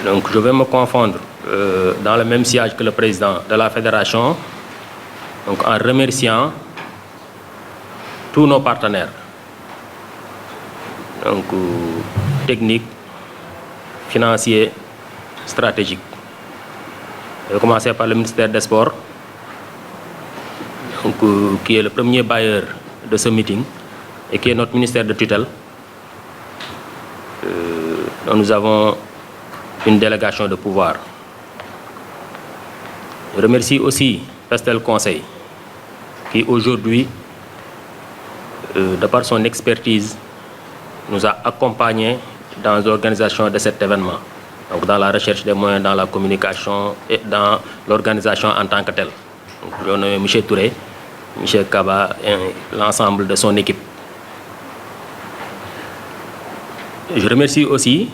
Donc je vais me confondre dans le même sillage que le président de la fédération, donc en remerciant tous nos partenaires, donc techniques, financiers, stratégiques. Je vais commencer par le ministère des Sports, donc, qui est le premier bailleur de ce meeting et qui est notre ministère de tutelle. Donc nous avons une délégation de pouvoir. Je remercie aussi Pestel Conseil, qui aujourd'hui, de par son expertise, nous a accompagnés dans l'organisation de cet événement. Donc dans la recherche des moyens, dans la communication et dans l'organisation en tant que telle. Donc, M. Touré, M. Kaba et l'ensemble de son équipe. Je remercie aussi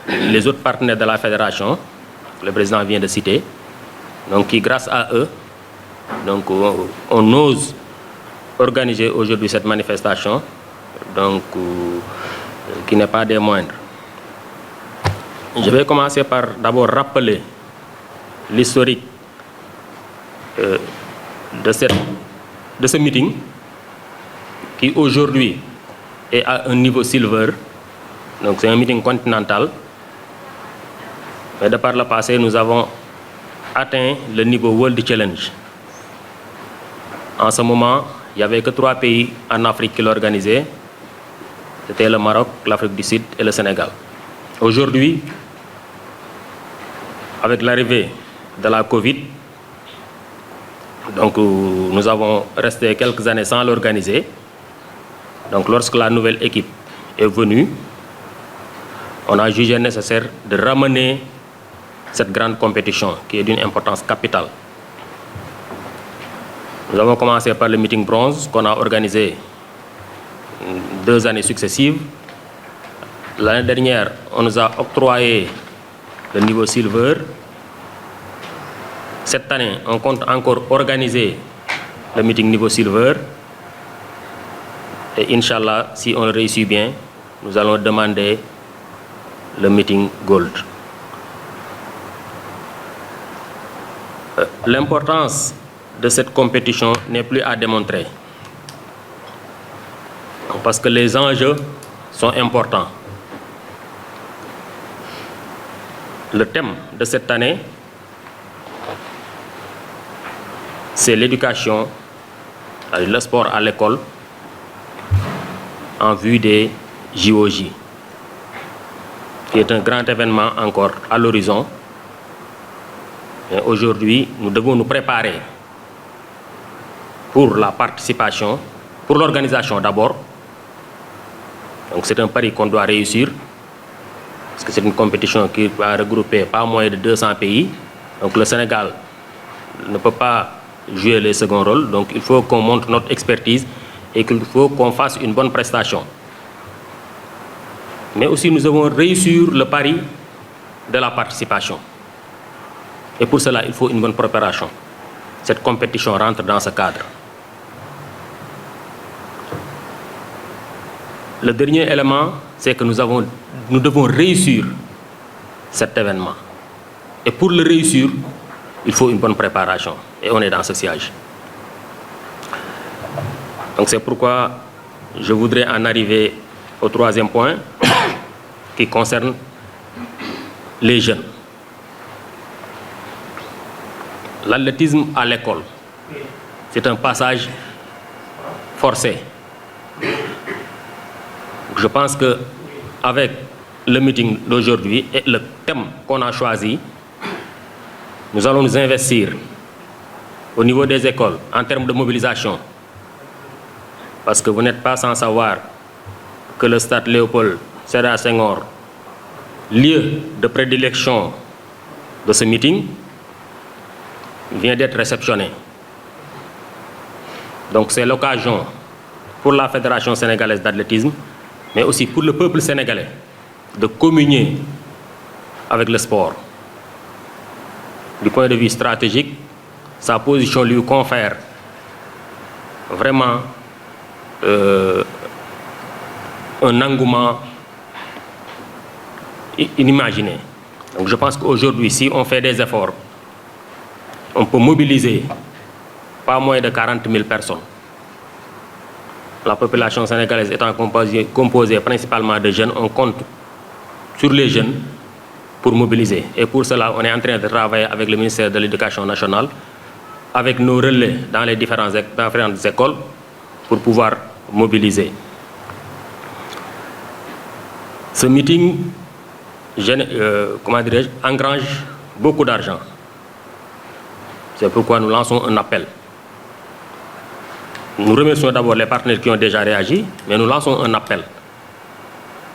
les autres partenaires de la fédération, que le président vient de citer, donc qui grâce à eux, donc, on ose organiser aujourd'hui cette manifestation, donc, qui n'est pas des moindres. Je vais commencer par d'abord rappeler l'historique de ce meeting qui aujourd'hui est à un niveau silver. Donc c'est un meeting continental. Mais de par le passé, nous avons atteint le niveau World Challenge. En ce moment, il n'y avait que 3 pays en Afrique qui l'organisaient. C'était le Maroc, l'Afrique du Sud et le Sénégal. Aujourd'hui, avec l'arrivée de la Covid, donc nous avons resté quelques années sans l'organiser. Donc lorsque la nouvelle équipe est venue, on a jugé nécessaire de ramener cette grande compétition qui est d'une importance capitale. Nous avons commencé par le meeting bronze qu'on a organisé 2 années successives. L'année dernière, on nous a octroyé le niveau silver. Cette année, on compte encore organiser le meeting niveau silver. Et Inch'Allah, si on réussit bien, nous allons demander le meeting gold. L'importance de cette compétition n'est plus à démontrer. Parce que les enjeux sont importants. Le thème de cette année, c'est l'éducation, le sport à l'école, en vue des JOJ, qui est un grand événement encore à l'horizon. Aujourd'hui, nous devons nous préparer pour la participation, pour l'organisation d'abord. Donc c'est un pari qu'on doit réussir, parce que c'est une compétition qui va regrouper pas moins de 200 pays. Donc le Sénégal ne peut pas jouer les seconds rôles, donc il faut qu'on montre notre expertise et qu'il faut qu'on fasse une bonne prestation. Mais aussi nous devons réussir le pari de la participation. Et pour cela, il faut une bonne préparation. Cette compétition rentre dans ce cadre. Le dernier élément, c'est que nous devons réussir cet événement. Et pour le réussir, il faut une bonne préparation. Et on est dans ce siège. Donc c'est pourquoi je voudrais en arriver au 3e point qui concerne les jeunes. L'athlétisme à l'école, c'est un passage forcé. Je pense qu'avec le meeting d'aujourd'hui et le thème qu'on a choisi, nous allons nous investir au niveau des écoles en termes de mobilisation. Parce que vous n'êtes pas sans savoir que le stade Léopold Sédar Senghor, lieu de prédilection de ce meeting, vient d'être réceptionné. Donc c'est l'occasion pour la Fédération sénégalaise d'athlétisme, mais aussi pour le peuple sénégalais, de communier avec le sport. Du point de vue stratégique, sa position lui confère vraiment un engouement inimaginé. Donc je pense qu'aujourd'hui, si on fait des efforts, on peut mobiliser pas moins de 40 000 personnes. La population sénégalaise étant composée principalement de jeunes, on compte sur les jeunes pour mobiliser. Et pour cela, on est en train de travailler avec le ministère de l'Éducation nationale, avec nos relais dans les différentes écoles, pour pouvoir mobiliser. Ce meeting engrange beaucoup d'argent. C'est pourquoi nous lançons un appel. Nous remercions d'abord les partenaires qui ont déjà réagi, mais nous lançons un appel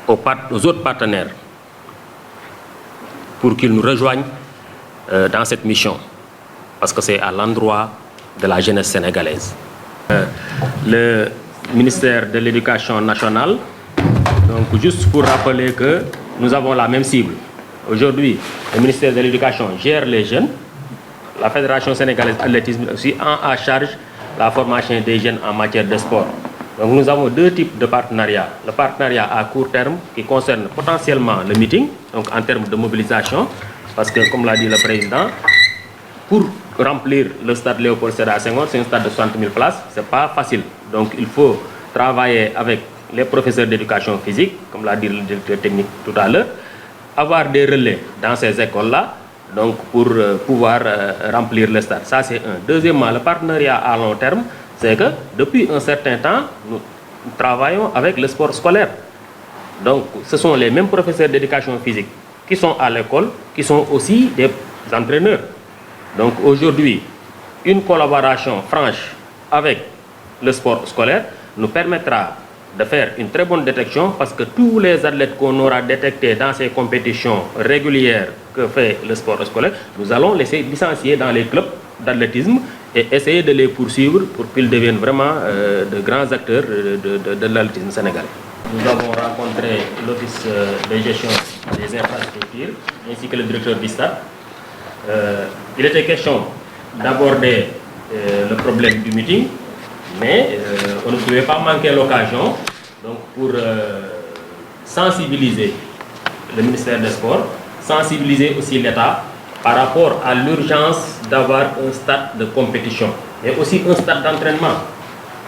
aux autres partenaires pour qu'ils nous rejoignent dans cette mission, parce que c'est à l'endroit de la jeunesse sénégalaise. Le ministère de l'Éducation nationale, donc juste pour rappeler que nous avons la même cible. Aujourd'hui, le ministère de l'Éducation gère les jeunes. La Fédération sénégalaise d'athlétisme aussi a en charge la formation des jeunes en matière de sport. Donc nous avons deux types de partenariats. Le partenariat à court terme qui concerne potentiellement le meeting, donc en termes de mobilisation, parce que comme l'a dit le président, pour remplir le stade Léopold Sédar Senghor, c'est un stade de 60 000 places, ce n'est pas facile. Donc il faut travailler avec les professeurs d'éducation physique, comme l'a dit le directeur technique tout à l'heure, avoir des relais dans ces écoles-là, donc pour pouvoir remplir le stade. Ça c'est un. Deuxièmement, le partenariat à long terme, c'est que depuis un certain temps, nous travaillons avec le sport scolaire. Donc ce sont les mêmes professeurs d'éducation physique qui sont à l'école, qui sont aussi des entraîneurs. Donc aujourd'hui, une collaboration franche avec le sport scolaire nous permettra de faire une très bonne détection, parce que tous les athlètes qu'on aura détectés dans ces compétitions régulières que fait le sport scolaire, nous allons les licencier dans les clubs d'athlétisme et essayer de les poursuivre pour qu'ils deviennent vraiment de grands acteurs de l'athlétisme sénégalais. Nous avons rencontré l'Office de gestion des infrastructures ainsi que le directeur du stade. Il était question d'aborder le problème du meeting, mais on ne pouvait pas manquer l'occasion pour sensibiliser le ministère des Sports, sensibiliser aussi l'État par rapport à l'urgence d'avoir un stade de compétition et aussi un stade d'entraînement.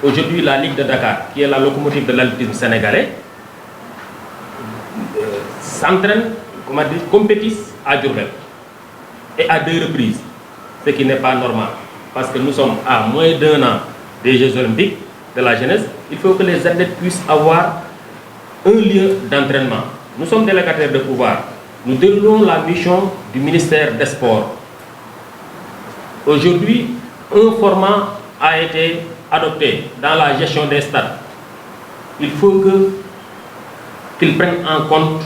Aujourd'hui, la Ligue de Dakar, qui est la locomotive de l'athlétisme sénégalais, s'entraîne, compétisse à Diourbel et à 2 reprises, ce qui n'est pas normal, parce que nous sommes à moins d'1 an des Jeux Olympiques de la jeunesse. Il faut que les athlètes puissent avoir un lieu d'entraînement. Nous sommes délégataires de pouvoir. Nous déroulons la mission du ministère des Sports. Aujourd'hui, un format a été adopté dans la gestion des stades. Il faut qu'ils prennent en compte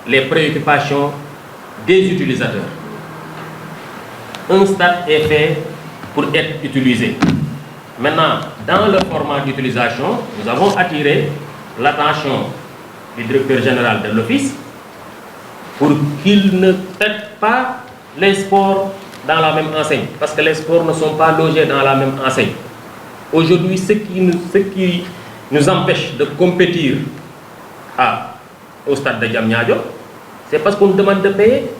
les préoccupations des utilisateurs. Un stade est fait pour être utilisé. Maintenant, dans le format d'utilisation, nous avons attiré l'attention du directeur général de l'Office pour qu'il ne traite pas les sports dans la même enseigne, parce que les sports ne sont pas logés dans la même enseigne. Aujourd'hui, ce qui nous empêche de compétir au stade de Diamniadio, c'est parce qu'on nous demande de payer.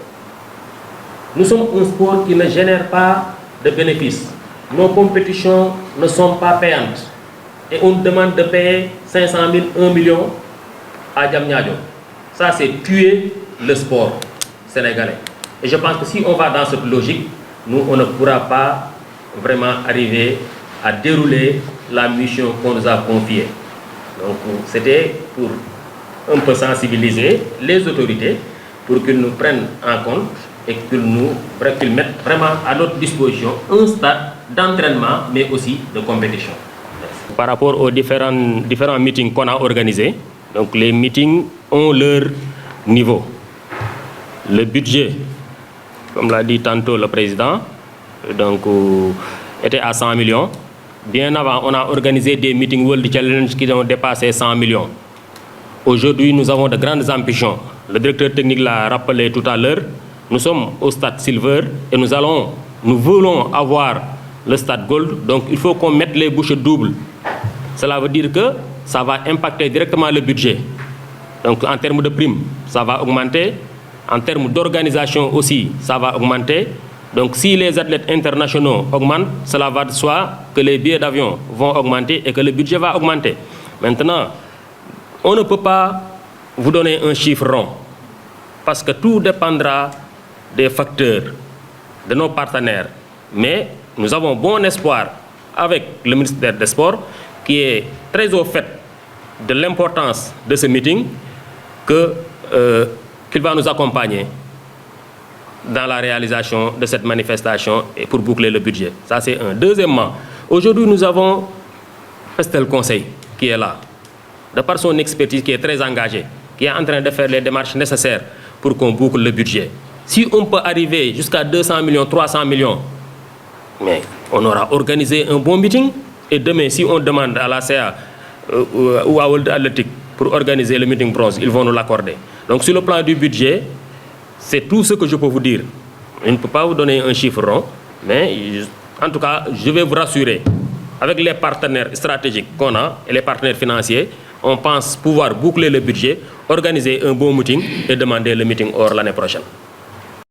Nous sommes un sport qui ne génère pas de bénéfices. Nos compétitions ne sont pas payantes. Et on demande de payer 500 000, 1 million à Diamniadio. Ça, c'est tuer le sport sénégalais. Et je pense que si on va dans cette logique, nous, on ne pourra pas vraiment arriver à dérouler la mission qu'on nous a confiée. Donc, c'était pour un peu sensibiliser les autorités pour qu'ils nous prennent en compte et qu'ils mettent vraiment à notre disposition un stade d'entraînement, mais aussi de compétition. Par rapport aux différents meetings qu'on a organisés, donc les meetings ont leur niveau. Le budget, comme l'a dit tantôt le président, donc, était à 100 millions. Bien avant, on a organisé des meetings World Challenge qui ont dépassé 100 millions. Aujourd'hui, nous avons de grandes ambitions. Le directeur technique l'a rappelé tout à l'heure. Nous sommes au stade Silver et nous voulons avoir le stade Gold. Donc, il faut qu'on mette les bouchées doubles. Cela veut dire que ça va impacter directement le budget. Donc, en termes de primes, ça va augmenter. En termes d'organisation aussi, ça va augmenter. Donc si les athlètes internationaux augmentent, cela va de soi que les billets d'avion vont augmenter et que le budget va augmenter. Maintenant, on ne peut pas vous donner un chiffre rond parce que tout dépendra des facteurs, de nos partenaires. Mais nous avons bon espoir avec le ministère des Sports qui est très au fait de l'importance de ce meeting qu'il va nous accompagner dans la réalisation de cette manifestation et pour boucler le budget. Ça, c'est un. Deuxièmement, aujourd'hui, nous avons Pestel Conseil qui est là, de par son expertise qui est très engagée, qui est en train de faire les démarches nécessaires pour qu'on boucle le budget. Si on peut arriver jusqu'à 200 millions, 300 millions, mais on aura organisé un bon meeting. Et demain, si on demande à la CA ou à World Athletic pour organiser le meeting bronze, ils vont nous l'accorder. Donc sur le plan du budget, c'est tout ce que je peux vous dire. Je ne peux pas vous donner un chiffre rond, mais en tout cas, je vais vous rassurer. Avec les partenaires stratégiques qu'on a et les partenaires financiers, on pense pouvoir boucler le budget, organiser un bon meeting et demander le meeting hors l'année prochaine.